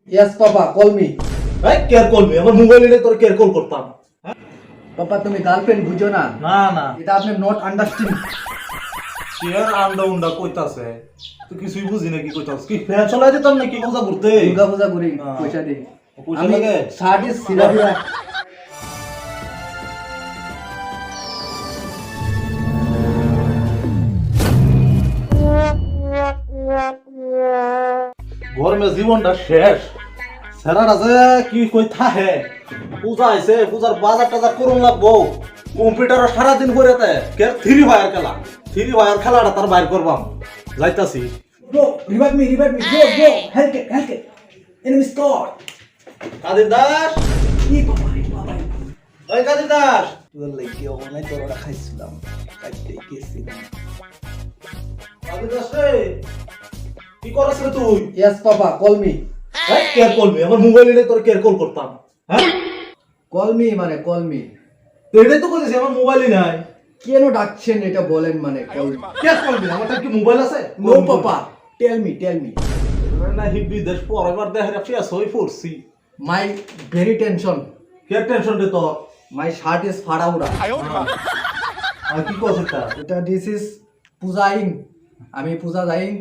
Yes, Papa, call me. ভাই care call me আমার mobile নিয়ে তোর কেয়ার কল করতাম। Papa, তুমি গার্লফ্রেন্ড বুঝো না? না না এটা আপনি নট আন্ডারস্ট্যান্ড। শেয়ার আন্ডা উন্ডা কইতাছে তুই কিছুই বুঝি না কি কইতাছ কি ফ্যান চলাই দিতাম নাকি পূজা করতে দুর্গা পূজা করি পয়সা দিই। পয়সা আমি লাগে শাড়ি সিরাবিরা গরমে জীবনটা শেষ সেরার আছে কি কই থাহে পূজা আইছে পূজার বাজার টাজার করুন লাগবো কম্পিউটার সারাদিন করে তে কে থ্রি ফায়ার খেলাটা তার বাইর করবাম যাইতাছি Bro, revive me, bro, help it. Enemy squad. কাদের দাস কি বাবা রে বাবা। ওই কাদের দাস তোর লাগি অনেক দরড়া খাইছিলাম। কাইতে গেছিলাম। কাদের দাস রে কি করছ রে তুই Yes, Papa, call me. ভাই কেয়ার কল মি আমার মোবাইল নিয়ে তোর কেয়ার কল করতাম হ্যাঁ Call me মানে call me. তো এটাই তো কইছিস আমার মোবাইলই নাই কেন ডাকছেন এটা বলেন মানে call me. Care call me আমার কি মোবাইল আছে No, Papa, tell me. না হিবি দেশ পরবার দেহ রাখছি সই ফোরসি My very tension. কে টেনশন দে তো My shirt is ফাড়াউড়া। আর কি কইছ এটা এটা this is পূজাইং। আমি পূজা যাইং।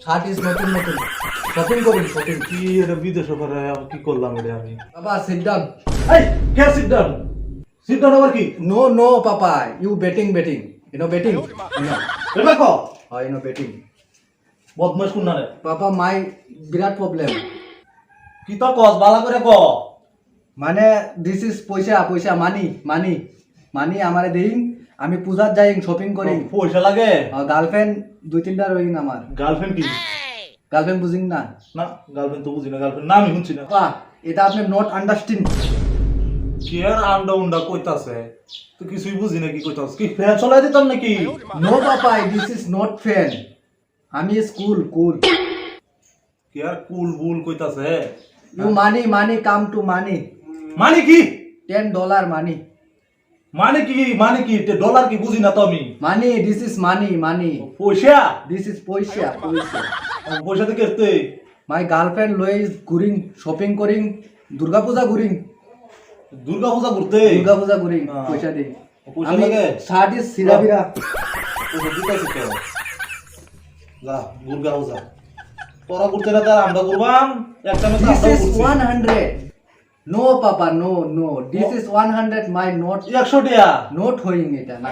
শার্ট ইজ নতুন শপিং কি এর বিদেশ করে আমি কি করলাম রে আমি বাবা sit down. এই কে সিট ডাউন আবার কি No, Papa, you betting. You know betting? এ দেখো You know betting. বদমাশ কোন না রে Papa, my বিরাট প্রবলেম। কি তো কস বালা করে ক মানে this is পয়সা মানি আমারে দেইং। আমি পূজার যাইং শপিং করি। পয়সা লাগে গার্লফ্রেন্ড দুই তিনটা রইং আমার। গার্লফ্রেন্ড কি গার্লফ্রেন্ড বুঝিং না? না গার্লফ্রেন্ড তো বুঝি না গার্লফ্রেন্ড নামই শুনছি না বাবা, এটা আপনি নট আন্ডারস্ট্যান্ড। কেয়ার আন্ডা উন্ডা কইতাছে তুই কিছুই বুঝি না কি কইতাছ কি ফ্যান চলাই দিতাম নাকি No, Papa, this is not fan. আমি cool. কেয়ার কুল বুল কইতাছে You money come to money. মানে কি $10 money. মানে কি ডলার কি বুঝি না তো আমি Money, this is money. পয়সা This is পয়সা. পয়সা থেকে এসতে My girlfriend Lois is going shopping করিং Durga পূজা করিং দুর্গা পূজা করতে পয়সা দেই পয়সা আমি লাগে শার্ট ইজ সিরাবিরা পয়সা দিতেছি তো যা দুর্গা পূজা তোরা করতে না তার আমরা করবাম একটা মত This আমরা is করছি 100. No, Papa, no. This is 100 my not 100 টাকা not হইং এটা না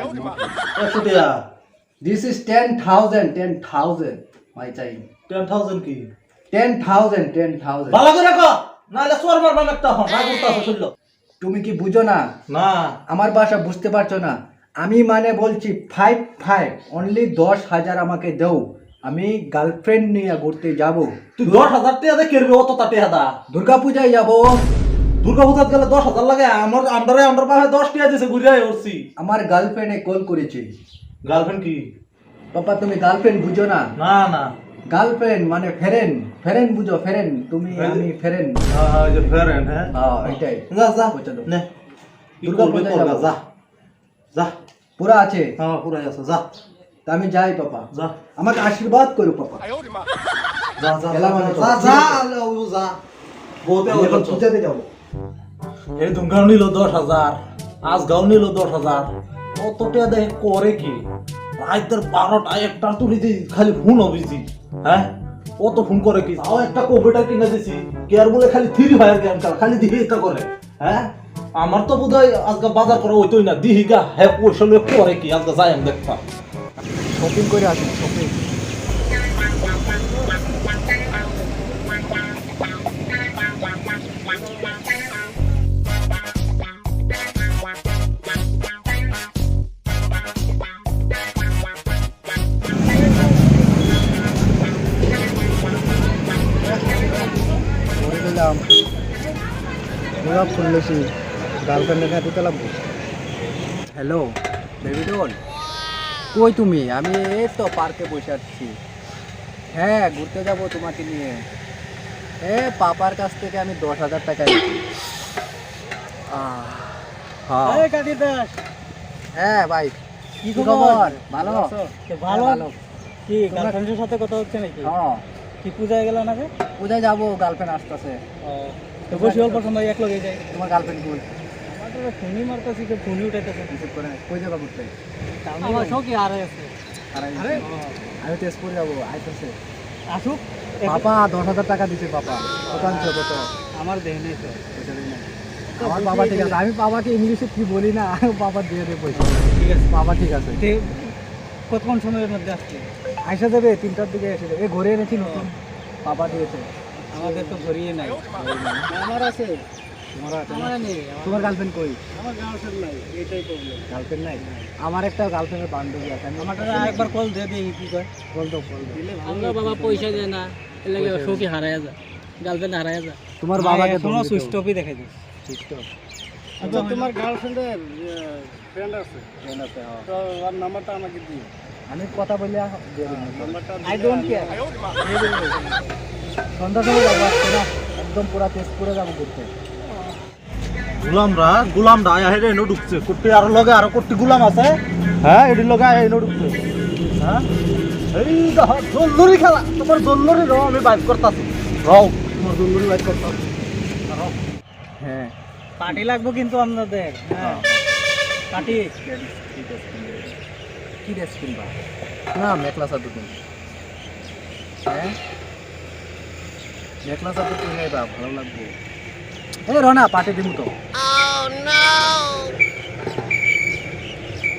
100 টাকা This is 10,000 my চাই 10000 কি 10,000 ভালো করে কো নালে সোর মারবাম একটা হন না করতাছ শুনল তুমি কি বুঝো না না আমার ভাষা বুঝতে পারছো না আমি মানে বলছি 5 অনলি 10,000 আমাকে দাও আমি গার্লফ্রেন্ড নিয়ে ঘুরতে যাব তুই 10000 টাকা দে কেরবে অত টাকা দা দুর্গা পূজায় যাব দুর্গা পূজাত গেলে 10000 লাগে আমার পাশে 10 টাকা দিছে ঘুরিয়ে উঠছি আমার গার্লফ্রেন্ডে কল করেছে গার্লফ্রেন্ড কি পাপা তুমি গার্লফ্রেন্ড বুঝো না না গার্লফ্রেন্ড মানে ফেরেন বুঝো ফেরেন তুমি আমি ফেরেন হ্যাঁ যে ফ্রেন্ড হ্যাঁ এটাই যা পয়সা দাও। নে দুর্গা পূজায় যাবো। যা পুরা আছে হ্যাঁ পুরো আছে যা তা আমি যাই পাপা যা আমাকে আশীর্বাদ করো পাপা যা খেলা মানে যা চলছে। যা যা বহুতে আমি এখন পূজাতে যাব এই দুর্গা নিল 10000 আজ গাও নিল 10000 কত টাকা দেয় করে কি রাইতের 12টা একটা তুলি দি খালি ফোন অবিজি হ্যাঁ কত ফোন করে কি তাও একটা কম্পিউটার কিনে দিছি কেয়ার বলে খালি ফ্রি ফায়ার গেম খেলা খালি দিহি এটা করে হ্যাঁ আমার তো বোধহয় আজকে বাজার করা হইতোই না দিহিগা হ্যাঁ পয়সা লয়ে করে কি আজকে যাই আমি দেখবা শপিং করে আসুন শপিং পুরা ফুললেছি গার্লফ্রেন্ডের কাছে দিতে লাগবো হ্যালো বেবি ডল কই তুমি আমি এই তো পার্কে বসে আছি হ্যাঁ ঘুরতে যাব তোমাকে নিয়ে পাপার কাছ থেকে আমি 10,000 টাকা নিয়েছি হ্যাঁ ভাই কি খবর ভালো ভালো কি গার্লফ্রেন্ডের সাথে কথা হচ্ছে নাকি? হ্যাঁ কি পূজায় গেল না যে? পূজায় যাবো, গার্লফ্রেন্ড আসতেছে। তো বসে অল্প সময় এক লগে যাই। তোমার গার্লফ্রেন্ড কই? আমাদের ফোনই মারতেছি, কেউ ফোনই উঠাইতেছে। রিসিভ করে না। কই যাবা ঘুরতে? আমার শোকি আরে আছে। আরে আমি তেজপুর যাবো, আইতেছে। আসুক। পাপা 10,000 টাকা দিছে পাপা। কত আনছো কত? আমার দেহ নেই তো। পয়সা দেই না। আমার বাবা ঠিক আছে, আমি বাবাকে ইংলিশে কি বলি না, বাবা দিয়ে দে পয়সা। ঠিক আছে। বাবা ঠিক আছে। কতক্ষণ সময়ের মধ্যে আসছে? আইসা যাবে 3টার দিকে এসে যাবে। ঘরে এনেছি নতুন, বাবা দিয়েছে। আমাদের তো ঘুরিয়ে নাই। আমার আছে। তোমার আছে না? আমার নেই। তোমার গার্লফ্রেন্ড কই? আমার গার্লফ্রেন্ড নাই, এটাই প্রবলেম। গার্লফ্রেন্ড নাই? আমার একটা গার্লফ্রেন্ডের বান্ধবী আছে। আমি আমারটা একবার কল দিয়ে দিই কি কয়। বল দাও, বল দাও। আমরা বাবা পয়সা দেয় না, এর লাগে শোকি হারায় যায়, গার্লফ্রেন্ড হারায় যায়। তোমার বাবাকে কোনো সুইচ অফই দেখাই দিস। আচ্ছা, তোমার গার্লফ্রেন্ডের ফ্রেন্ড আছে? ফ্রেন্ড আছে, হ্যাঁ। তো ওর নাম্বারটা আমাকে দিও। আমি কথা বলে দিয়ে দিন। নাম্বারটা আই ডোন্ট কেয়ার। সন্ধ্যা সময় যাবো আজকে না, একদম পুরা তেজপুরে যাবো ঘুরতে। গুলামরা হেরে এনে ঢুকছে কুট্টি আর লগে আরো কুট্টি গুলাম আছে হ্যাঁ এটির লগে এনে ঢুকছে হ্যাঁ এই দেখো জল্লুরি খেলা তোমার জল্লুরি রও আমি বাইক করতাছি রও তোমার জল্লুরি বাইক করতাছি হ্যাঁ, পার্টি লাগবে কিন্তু আপনাদের। হ্যাঁ পার্টি। কি ড্রেস কিনবা? না, মেখলা চাদর কিনবা। হ্যাঁ, মেখলা চাদর কিনে বা ভালো লাগবে। এই রনা, পার্টি দিমু তো।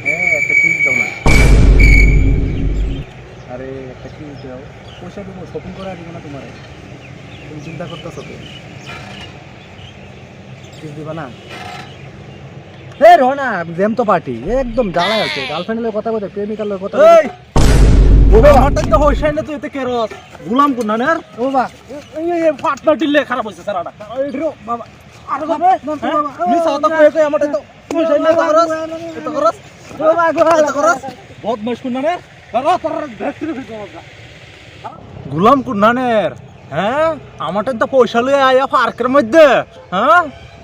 হ্যাঁ, একটা কিস দাও না। আরে একটা কিস দাও, পয়সা দেবো, শপিং করে দিব না তোমারে। তুমি চিন্তা করতেছো তো, কিস দিবা না? এই রনা, জ্যাম তো পার্টি একদম জ্বালায় আছে। গার্লফ্রেন্ডের কথা বলতে, প্রেমিকার কথা এই ওবে হঠাৎ তো হইছাই না তুই এতে কেরস গুলাম কোন না আর ও বাবা, এই ফাটনা দিলে খারাপ হইছে সারাটা এই রে বাবা আর বাবা বাবা, মিস হতা কই আমারে তো হইছাই না করস এত করস এত করস বহুত মুশকিল না রে করস দেখছিস গুলাম কুন্নানের হ্যাঁ আমারটা তো পয়সা লয়ে আয়া পার্কের মধ্যে হ্যাঁ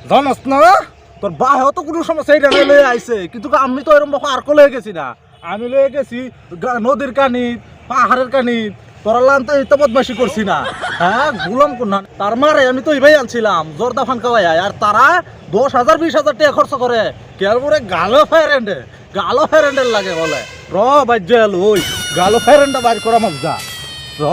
জানাস না তোর বাহেও তো কোনো সমস্যা এইটা লয়ে আইছে কিন্তু আমি তো এরকম পার্ক লয়ে গেছি না আমি লয়ে গেছি নদীর কানি পাহাড়ের কানি তোরা লান তো এই তো বদমাশি করছি না হ্যাঁ গুলাম কুন্না তার মারে আমি তো এইভাবে আনছিলাম জর্দা ফান খাওয়াই আর তারা 10,000 20,000 টাকা খরচ করে কেয়ার পরে গালো ফায়ারেন্ডের লাগে বলে র বাজ্য ওই গালো ফায়ারেন্ডটা বাইর করা মজা র